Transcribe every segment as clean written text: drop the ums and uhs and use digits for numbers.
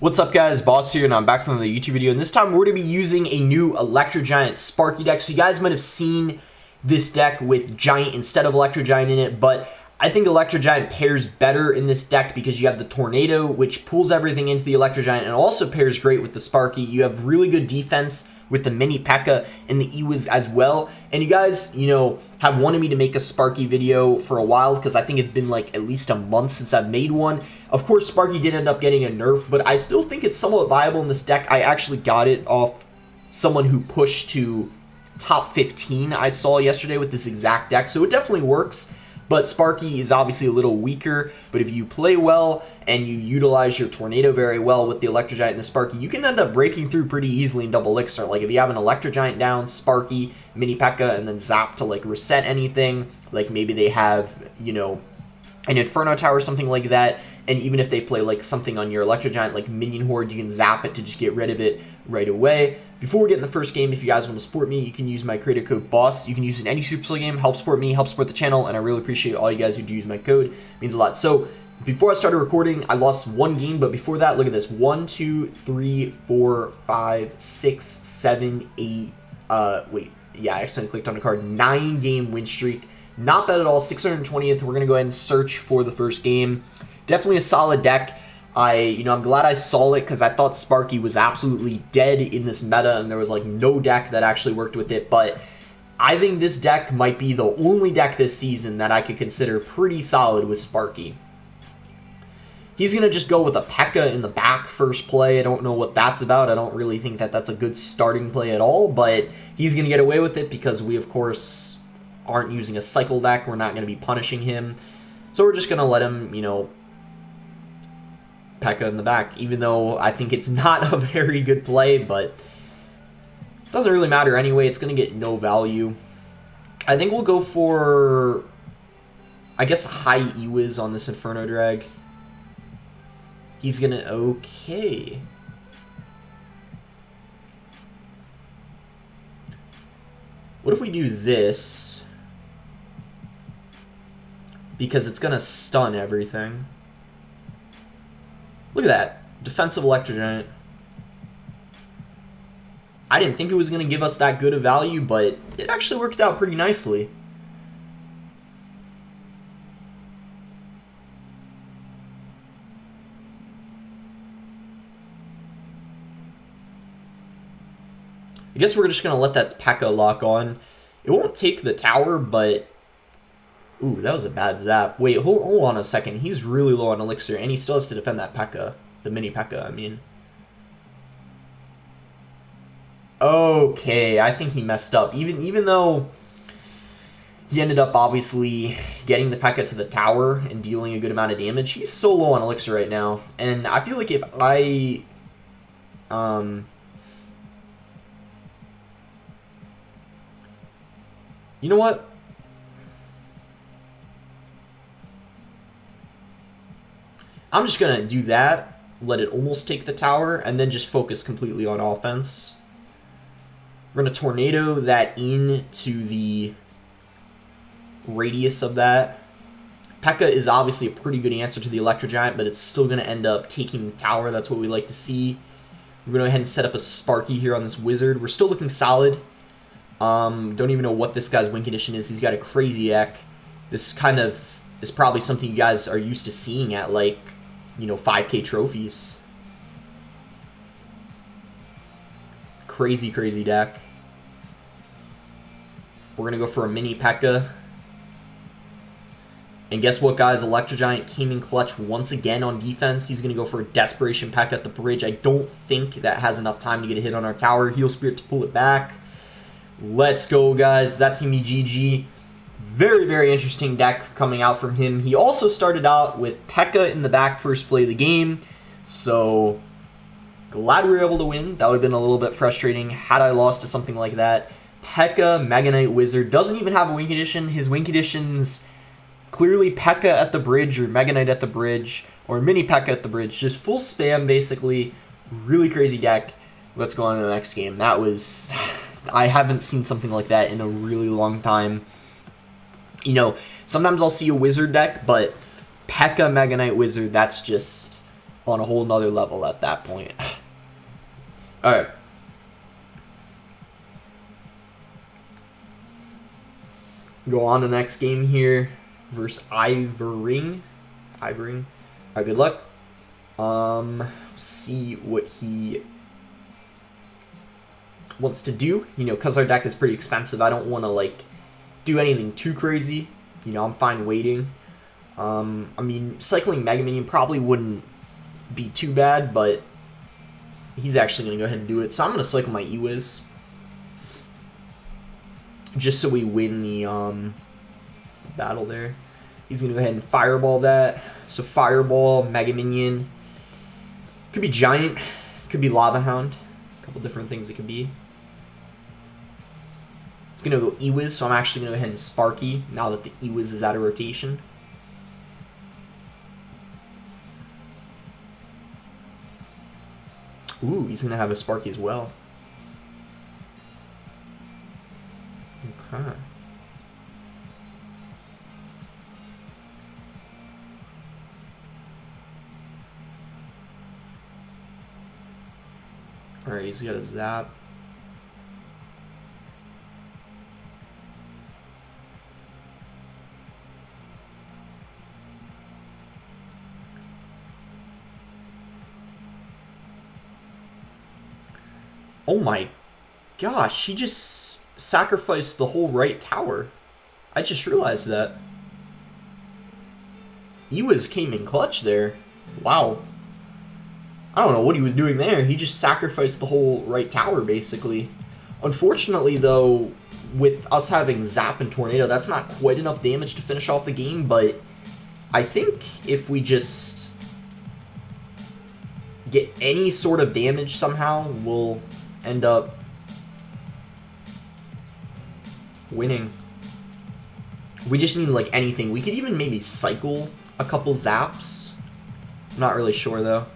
What's up guys, Boss here, and I'm back from another YouTube video, and this time we're going to be using a new Electro Giant Sparky deck. So you guys might have seen this deck with Giant instead of Electro Giant in it, but I think Electro Giant pairs better in this deck because you have the Tornado, which pulls everything into the Electro Giant, and also pairs great with the Sparky. You have really good defense with the Mini P.E.K.K.A. and the Ewiz as well. And you guys, have wanted me to make a Sparky video for a while because I think it's been like at least a month since I've made one. Of course, Sparky did end up getting a nerf, but I still think it's somewhat viable in this deck. I actually got it off someone who pushed to top 15 I saw yesterday with this exact deck, so it definitely works. But Sparky is obviously a little weaker, but if you play well and you utilize your Tornado very well with the Electro Giant and the Sparky, you can end up breaking through pretty easily in double elixir. Like if you have an Electro Giant down, Sparky, Mini P.E.K.K.A., and then Zap to like reset anything, like maybe they have, an Inferno Tower or something like that, and even if they play like something on your Electro Giant like Minion Horde, you can zap it to just get rid of it right away. Before we get in the first game, if you guys want to support me, you can use my creator code BOSS. You can use it in any Super Solo game. Help support me, help support the channel, and I really appreciate all you guys who do use my code. It means a lot. So before I started recording, I lost one game, but before that, look at this. 1, 2, 3, 4, 5, 6, 7, 8, wait, yeah, I accidentally clicked on a card. 9-game win streak. Not bad at all. 620th. We're going to go ahead and search for the first game. Definitely a solid deck. I'm glad I saw it because I thought Sparky was absolutely dead in this meta and there was like no deck that actually worked with it, but I think this deck might be the only deck this season that I could consider pretty solid with Sparky. He's going to just go with a P.E.K.K.A. in the back first play. I don't know what that's about. I don't really think that that's a good starting play at all, but he's going to get away with it because we, of course, aren't using a cycle deck. We're not going to be punishing him. So we're just going to let him, P.E.K.K.A. in the back, even though I think it's not a very good play, but it doesn't really matter anyway. It's going to get no value. I think we'll go for, I guess, high Ewiz on this Inferno Drag. He's going to, okay. What if we do this? Because it's going to stun everything. Look at that. Defensive Electro Giant. I didn't think it was going to give us that good of value, but it actually worked out pretty nicely. I guess we're just going to let that P.E.K.K.A. lock on. It won't take the tower, but... Ooh, that was a bad zap. Wait, hold on a second. He's really low on elixir, and he still has to defend that P.E.K.K.A. The Mini P.E.K.K.A., I mean. Okay, I think he messed up. Even though he ended up obviously getting the P.E.K.K.A. to the tower and dealing a good amount of damage, he's so low on elixir right now. And I feel like if I... You know what? I'm just going to do that, let it almost take the tower, and then just focus completely on offense. We're going to Tornado that into the radius of that. P.E.K.K.A. is obviously a pretty good answer to the Electro Giant, but it's still going to end up taking the tower. That's what we like to see. We're going to go ahead and set up a Sparky here on this Wizard. We're still looking solid. Don't even know what this guy's win condition is. He's got a crazy deck. This kind of is probably something you guys are used to seeing at, like, 5K trophies. Crazy, crazy deck. We're going to go for a Mini P.E.K.K.A. And guess what, guys? Electro Giant came in clutch once again on defense. He's going to go for a Desperation P.E.K.K.A. at the bridge. I don't think that has enough time to get a hit on our tower. Heal Spirit to pull it back. Let's go, guys. That's going to be GG. Very, very interesting deck coming out from him. He also started out with P.E.K.K.A. in the back first play of the game. So, glad we were able to win. That would have been a little bit frustrating had I lost to something like that. P.E.K.K.A. Mega Knight Wizard doesn't even have a win condition. His win condition's clearly P.E.K.K.A. at the bridge or Mega Knight at the bridge or Mini P.E.K.K.A. at the bridge. Just full spam, basically. Really crazy deck. Let's go on to the next game. That was... I haven't seen something like that in a really long time. You know, sometimes I'll see a wizard deck, but P.E.K.K.A. Mega Knight Wizard, that's just on a whole nother level at that point. Alright. Go on to the next game here versus Ivering. Alright, good luck. See what he wants to do. You know, because our deck is pretty expensive, I don't want to, like, do anything too crazy. You know, I'm fine waiting. I mean, cycling Mega Minion probably wouldn't be too bad, but he's actually going to go ahead and do it. So I'm going to cycle my E-Wiz, just so we win the battle there. He's going to go ahead and Fireball that. So Fireball, Mega Minion. Could be Giant. Could be Lava Hound. A couple different things it could be. He's going to go E-Wiz, so I'm actually going to go ahead and Sparky now that the E-Wiz is out of rotation. Ooh, he's going to have a Sparky as well. Okay. Alright, he's got a Zap. Oh my gosh, he just sacrificed the whole right tower. I just realized that. E-Wiz came in clutch there. Wow. I don't know what he was doing there. He just sacrificed the whole right tower, basically. Unfortunately, though, with us having Zap and Tornado, that's not quite enough damage to finish off the game, but I think if we just get any sort of damage somehow, we'll end up winning. We just need, like, anything. We could even maybe cycle a couple Zaps. I'm not really sure, though.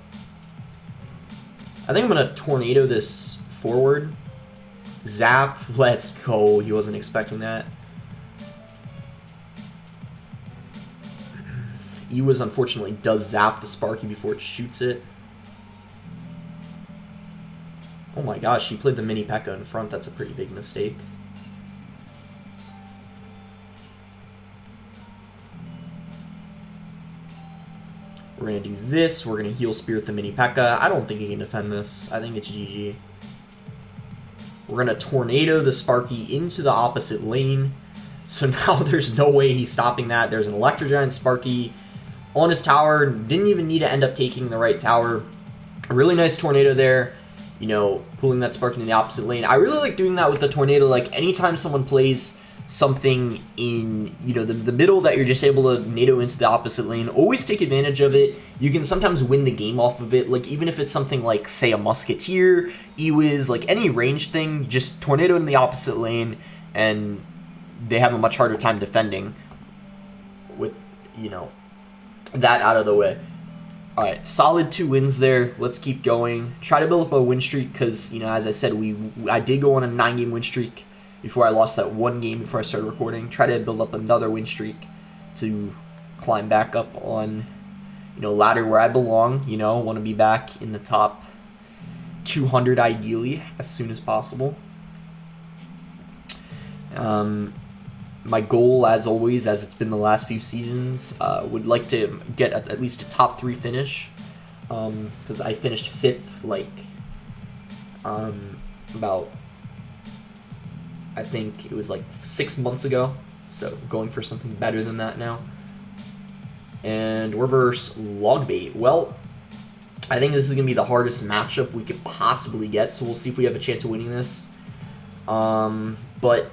I think I'm going to Tornado this forward. Zap. Let's go. He wasn't expecting that. E-Wiz, unfortunately, does zap the Sparky before it shoots it. Oh my gosh, he played the mini P.E.K.K.A. in front. That's a pretty big mistake. We're going to do this. We're going to heal Spirit the mini P.E.K.K.A. I don't think he can defend this. I think it's GG. We're going to Tornado the Sparky into the opposite lane. So now there's no way he's stopping that. There's an Electro Giant Sparky on his tower. Didn't even need to end up taking the right tower. A really nice Tornado there. You know, pulling that Sparky in the opposite lane. I really like doing that with the Tornado. Like, anytime someone plays something in, you know, the middle that you're just able to NATO into the opposite lane, always take advantage of it. You can sometimes win the game off of it. Like, even if it's something like, say, a Musketeer, E-Wiz, like any ranged thing, just Tornado in the opposite lane, and they have a much harder time defending with, you know, that out of the way. Alright, solid 2 wins there. Let's keep going. Try to build up a win streak because, you know, as I said, I did go on a 9-game win streak before I lost that 1 game before I started recording. Try to build up another win streak to climb back up on, you know, ladder where I belong. You know, want to be back in the top 200 ideally as soon as possible. My goal, as always, as it's been the last few seasons, would like to get at least a top 3 finish, because I finished 5th, like, about, I think it was like 6 months ago, so going for something better than that now. And we're versus Logbait. Well, I think this is going to be the hardest matchup we could possibly get, so we'll see if we have a chance of winning this. But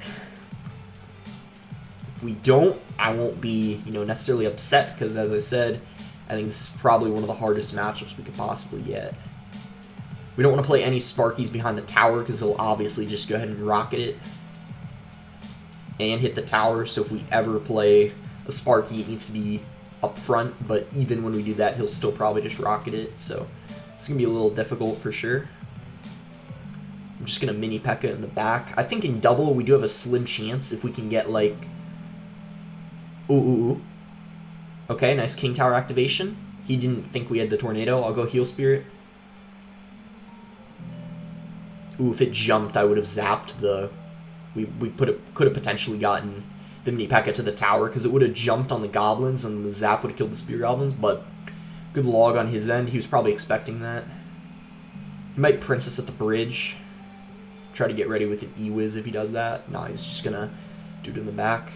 if we don't, I won't be, you know, necessarily upset, because as I said, I think this is probably one of the hardest matchups we could possibly get. We don't want to play any Sparkies behind the tower, because he'll obviously just go ahead and rocket it and hit the tower. So if we ever play a Sparky, it needs to be up front, but even when we do that, he'll still probably just rocket it. So it's going to be a little difficult for sure. I'm just going to mini P.E.K.K.A. in the back. I think in double, we do have a slim chance if we can get, like... Ooh. Okay, nice King Tower activation. He didn't think we had the tornado. I'll go heal spirit. Ooh, if it jumped, I would have zapped the... We could have potentially gotten the mini P.E.K.K.A to the tower, because it would have jumped on the goblins, and the zap would have killed the spear goblins, but good log on his end. He was probably expecting that. He might princess at the bridge. Try to get ready with an E-Wiz if he does that. Nah, he's just going to do it in the back.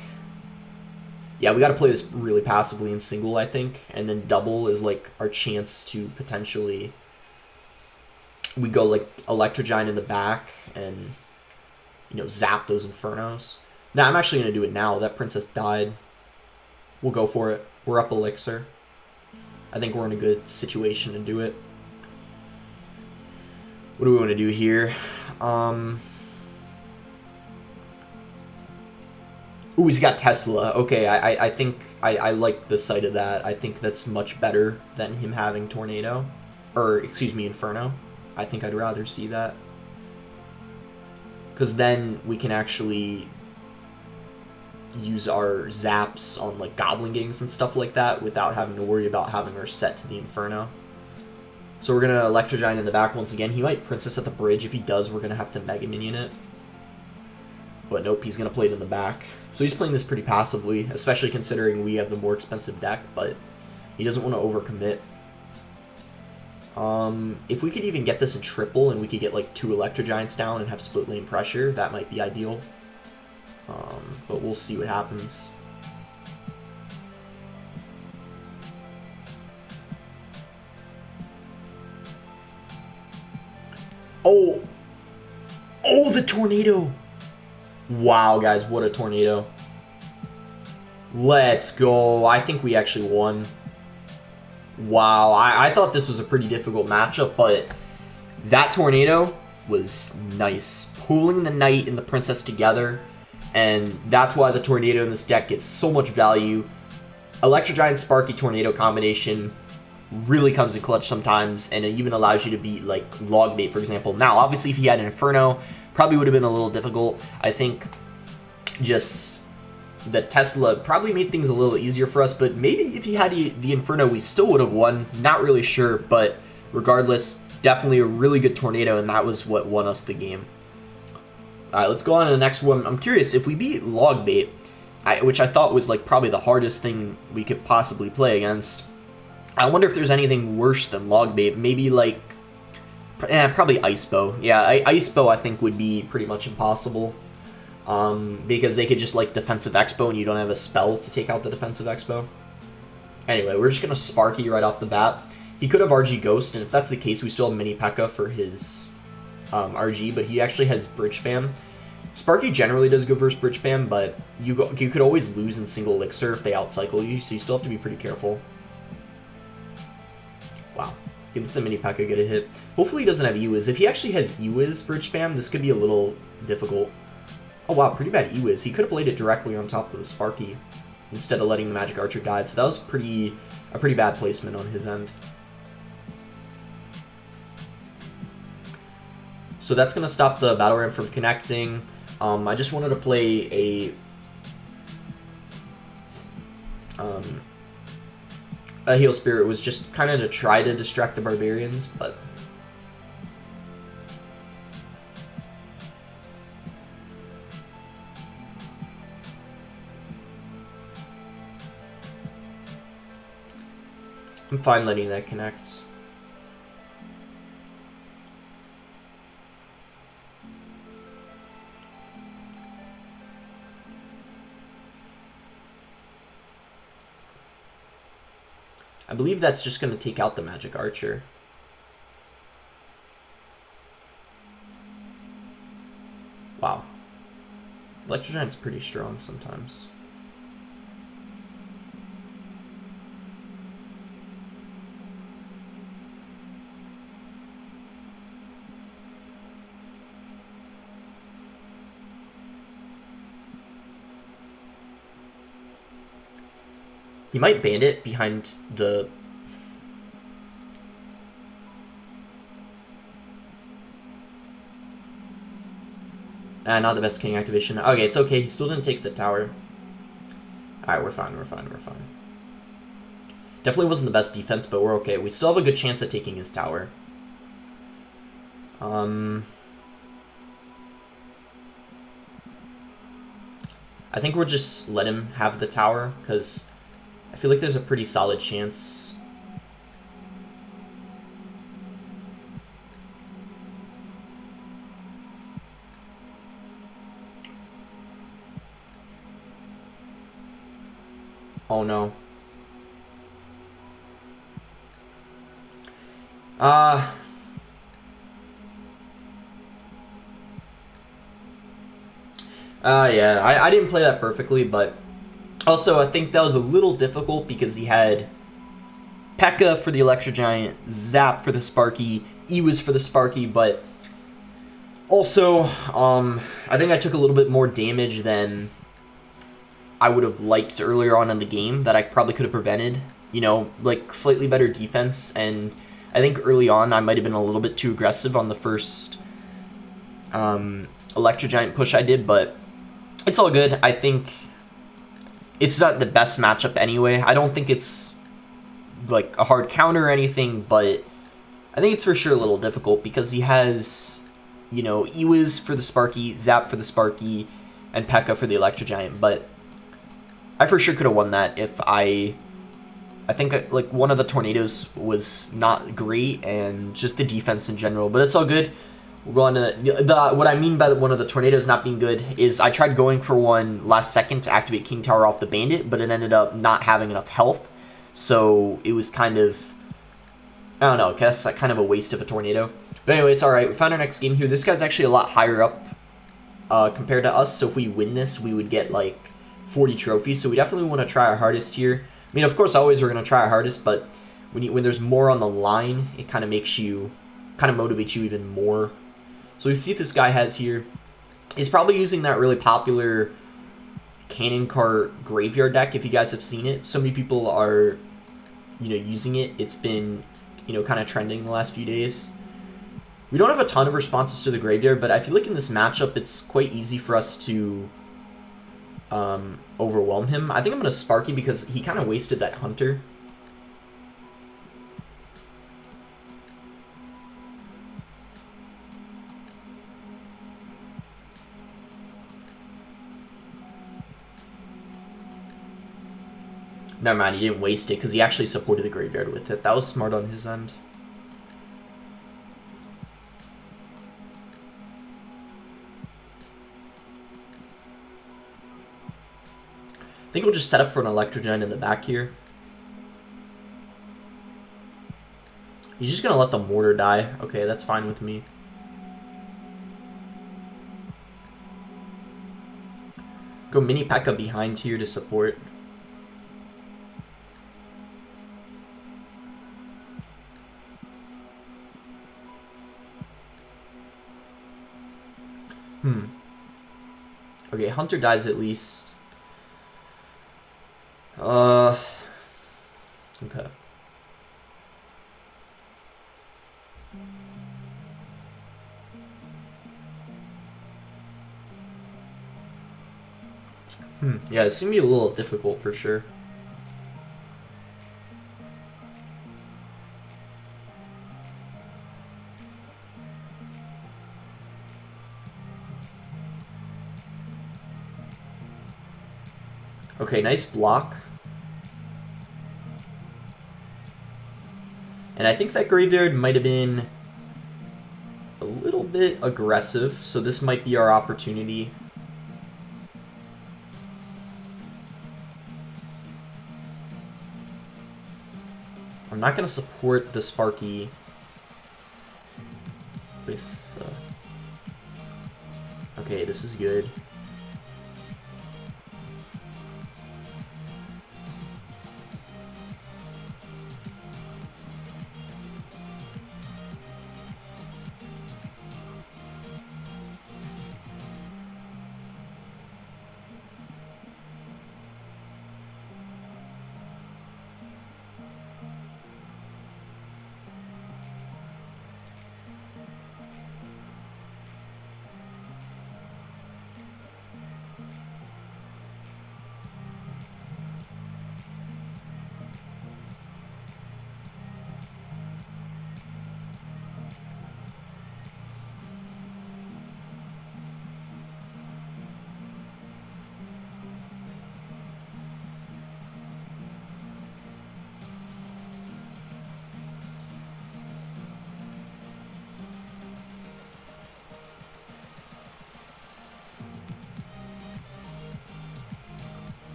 Yeah, we got to play this really passively in single, I think, and then double is, like, our chance to potentially... We go, like, Electro Giant in the back and, you know, zap those Infernos. Now, I'm actually going to do it now. That princess died. We'll go for it. We're up elixir. I think we're in a good situation to do it. What do we want to do here? Ooh, he's got Tesla. Okay, I think I like the sight of that. I think that's much better than him having Tornado. Or, excuse me, Inferno. I think I'd rather see that. Because then we can actually use our zaps on, like, Goblin Gangs and stuff like that without having to worry about having our set to the Inferno. So we're going to Electro Giant in the back once again. He might Princess at the bridge. If he does, we're going to have to Mega Minion it. But nope, he's going to play it in the back. So he's playing this pretty passively, especially considering we have the more expensive deck, but he doesn't want to overcommit. If we could even get this in triple and we could get like 2 Electro Giants down and have split lane pressure, that might be ideal. But we'll see what happens. Oh! Oh, the tornado! Wow, guys, what a tornado. Let's go. I think we actually won. Wow, I thought this was a pretty difficult matchup, but that tornado was nice. Pulling the knight and the princess together, and that's why the tornado in this deck gets so much value. Electro Giant Sparky tornado combination really comes in clutch sometimes, and it even allows you to beat like log bait, for example. Now, obviously, if he had an Inferno, probably would have been a little difficult. I think just the Tesla probably made things a little easier for us, but maybe if he had the Inferno, we still would have won. Not really sure, but regardless, definitely a really good tornado, and that was what won us the game. Alright, let's go on to the next one. I'm curious, if we beat log bait, which I thought was like probably the hardest thing we could possibly play against, I wonder if there's anything worse than log bait. Maybe like, probably Ice Bow. Yeah, Ice Bow I think would be pretty much impossible. Because they could just like defensive expo and you don't have a spell to take out the defensive expo. Anyway, we're just going to Sparky right off the bat. He could have RG Ghost, and if that's the case, we still have mini P.E.K.K.A for his RG, but he actually has Bridge Spam. Sparky generally does good versus Bridge Spam, but you could always lose in single elixir if they outcycle you, so you still have to be pretty careful. Wow. He let the mini P.E.K.K.A get a hit. Hopefully he doesn't have E-Wiz. If he actually has E-Wiz Bridge Spam, this could be a little difficult. Oh wow, pretty bad E-Wiz. He could have played it directly on top of the Sparky instead of letting the Magic Archer die, so that was a pretty bad placement on his end. So that's going to stop the Battle Ram from connecting. I just wanted to play a Heal Spirit. Was just kind of to try to distract the Barbarians, but I'm fine letting that connect. I believe that's just going to take out the Magic Archer. Wow. Electro Giant's pretty strong sometimes. He might bandit behind the... not the best king activation. Okay, it's okay. He still didn't take the tower. Alright, we're fine, we're fine, we're fine. Definitely wasn't the best defense, but we're okay. We still have a good chance at taking his tower. I think we'll just let him have the tower, because I feel like there's a pretty solid chance. Oh no. Yeah, I didn't play that perfectly, but also I think that was a little difficult because he had P.E.K.K.A for the Electro Giant, Zap for the Sparky, Ewas for the Sparky, but also, I think I took a little bit more damage than I would have liked earlier on in the game that I probably could have prevented. You know, like slightly better defense, and I think early on I might have been a little bit too aggressive on the first Electro Giant push I did, but it's all good. I think it's not the best matchup anyway. I don't think it's like a hard counter or anything, but I think it's for sure a little difficult because he has, you know, Ewas for the Sparky, Zap for the Sparky, and P.E.K.K.A for the Electro Giant, but I for sure could have won that if I think like one of the tornadoes was not great and just the defense in general, but it's all good. We're going to what I mean by one of the tornadoes not being good is I tried going for one last second to activate King Tower off the Bandit, but it ended up not having enough health, so it was kind of, I don't know, I guess like kind of a waste of a tornado. But anyway, it's all right. We found our next game here. This guy's actually a lot higher up compared to us, so if we win this, we would get like 40 trophies, so we definitely want to try our hardest here. I mean, of course, always we're going to try our hardest, but when there's more on the line, it kind of makes you, kind of motivates you even more. So we see what this guy has here. He's probably using that really popular Cannon Cart Graveyard deck, if you guys have seen it. So many people are, you know, using it. It's been, you know, kind of trending the last few days. We don't have a ton of responses to the Graveyard, but I feel like in this matchup, it's quite easy for us to overwhelm him. I think I'm going to Sparky because he kind of wasted that Hunter. Never mind, he didn't waste it because he actually supported the Graveyard with it. That was smart on his end. I think we'll just set up for an Electro Giant in the back here. He's just going to let the mortar die. Okay, that's fine with me. Go mini P.E.K.K.A behind here to support. Okay, Hunter dies at least. Okay. Yeah, it's gonna be a little difficult for sure. Okay, nice block. And I think that Graveyard might have been a little bit aggressive, so this might be our opportunity. I'm not going to support the Sparky with... Okay, this is good.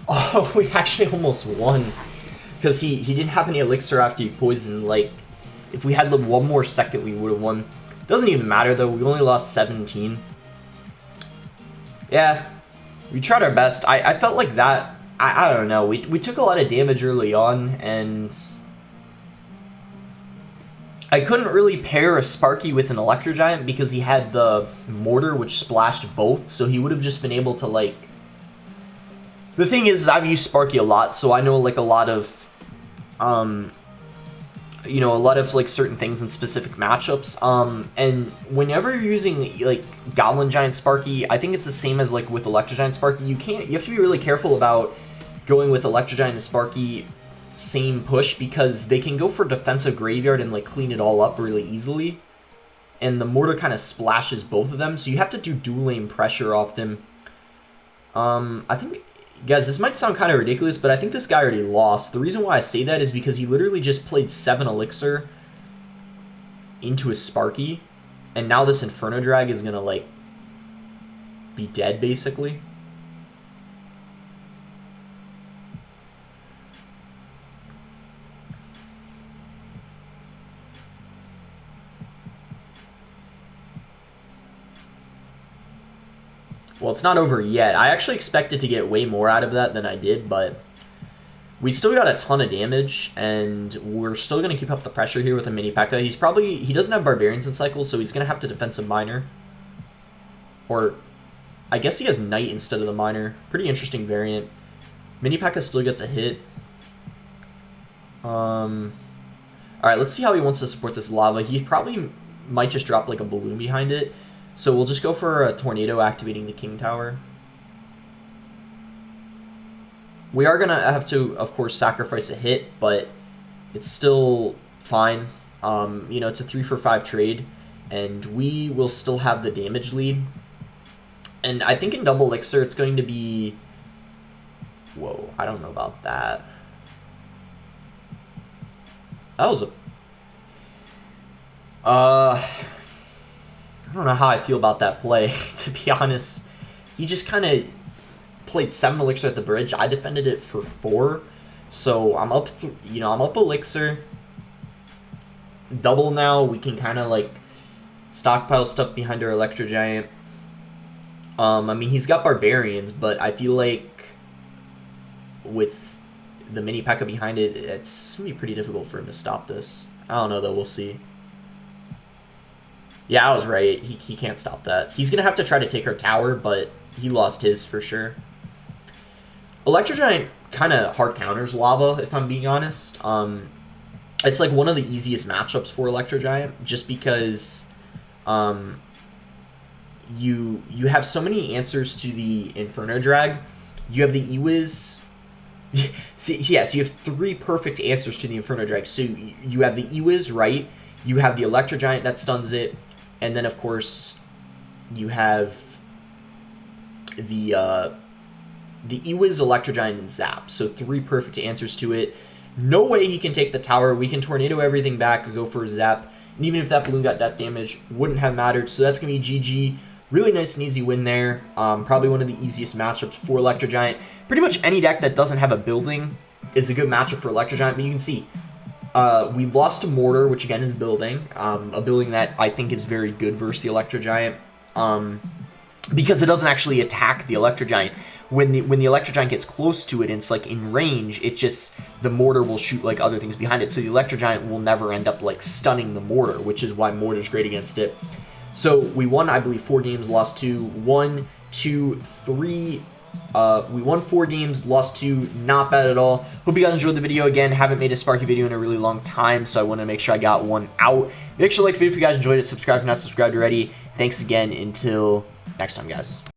Oh, we actually almost won. Because he didn't have any elixir after he poisoned. Like, if we had the 1 more second, we would have won. Doesn't even matter, though. We only lost 17. Yeah, we tried our best. I felt like that. I don't know. We took a lot of damage early on, and I couldn't really pair a Sparky with an Electro Giant because he had the mortar, which splashed both, so he would have just been able to, like... The thing is, I've used Sparky a lot, so I know, like, a lot of, you know, a lot of, like, certain things in specific matchups, and whenever you're using, like, Goblin Giant Sparky, I think it's the same as, like, with Electro Giant Sparky. You have to be really careful about going with Electro Giant and Sparky same push, because they can go for defensive graveyard and, like, clean it all up really easily, and the mortar kind of splashes both of them, so you have to do dual aim pressure often. I think... Guys, this might sound kind of ridiculous, but I think this guy already lost. The reason why I say that is because he literally just played 7 elixir into his Sparky, and now this Inferno Drag is gonna, like, be dead, basically. Well, it's not over yet. I actually expected to get way more out of that than I did, but we still got a ton of damage, and we're still going to keep up the pressure here with a mini P.E.K.K.A. He doesn't have Barbarians in cycle, so he's going to have to defensive Miner. Or, I guess he has Knight instead of the Miner. Pretty interesting variant. Mini P.E.K.K.A. still gets a hit. Alright, let's see how he wants to support this lava. He probably might just drop, like, a balloon behind it. So we'll just go for a Tornado activating the King Tower. We are going to have to, of course, sacrifice a hit, but it's still fine. You know, it's a 3 for 5 trade, and we will still have the damage lead. And I think in double elixir, it's going to be... Whoa, I don't know about that. That was a... I don't know how I feel about that play, to be honest. He just kind of played 7 elixir at the bridge. I defended it for 4, so I'm up. You know, I'm up elixir. Double now. We can kind of like stockpile stuff behind our Electro Giant. I mean, he's got Barbarians, but I feel like with the mini P.E.K.K.A. behind it, it's gonna be pretty difficult for him to stop this. I don't know though. We'll see. Yeah, I was right. He can't stop that. He's going to have to try to take our tower, but he lost his for sure. Electro Giant kind of hard counters lava, if I'm being honest. It's like one of the easiest matchups for Electro Giant, just because you have so many answers to the Inferno Drag. You have the Ewiz. So you have 3 perfect answers to the Inferno Drag. So you have the Ewiz, right? You have the Electro Giant that stuns it. And then, of course, you have the Ewiz, Electro Giant, and Zap. So 3 perfect answers to it. No way he can take the tower. We can Tornado everything back and go for a Zap. And even if that balloon got death damage, wouldn't have mattered. So that's going to be GG. Really nice and easy win there. Probably one of the easiest matchups for Electro Giant. Pretty much any deck that doesn't have a building is a good matchup for Electro Giant. But you can see... we lost to Mortar, which again is building. A building that I think is very good versus the Electro Giant. Because it doesn't actually attack the Electro Giant. When the Electro Giant gets close to it and it's like in range, it just, the Mortar will shoot like other things behind it. So the Electro Giant will never end up like stunning the Mortar, which is why Mortar's great against it. So we won, I believe, 4 games, lost 2, 1, 2, 3. We won 4 games, lost 2, not bad at all. Hope you guys enjoyed the video. Again, haven't made a Sparky video in a really long time, so I want to make sure I got one out. Make sure to like the video if you guys enjoyed it, subscribe if you're not subscribed already. Thanks again, until next time, guys.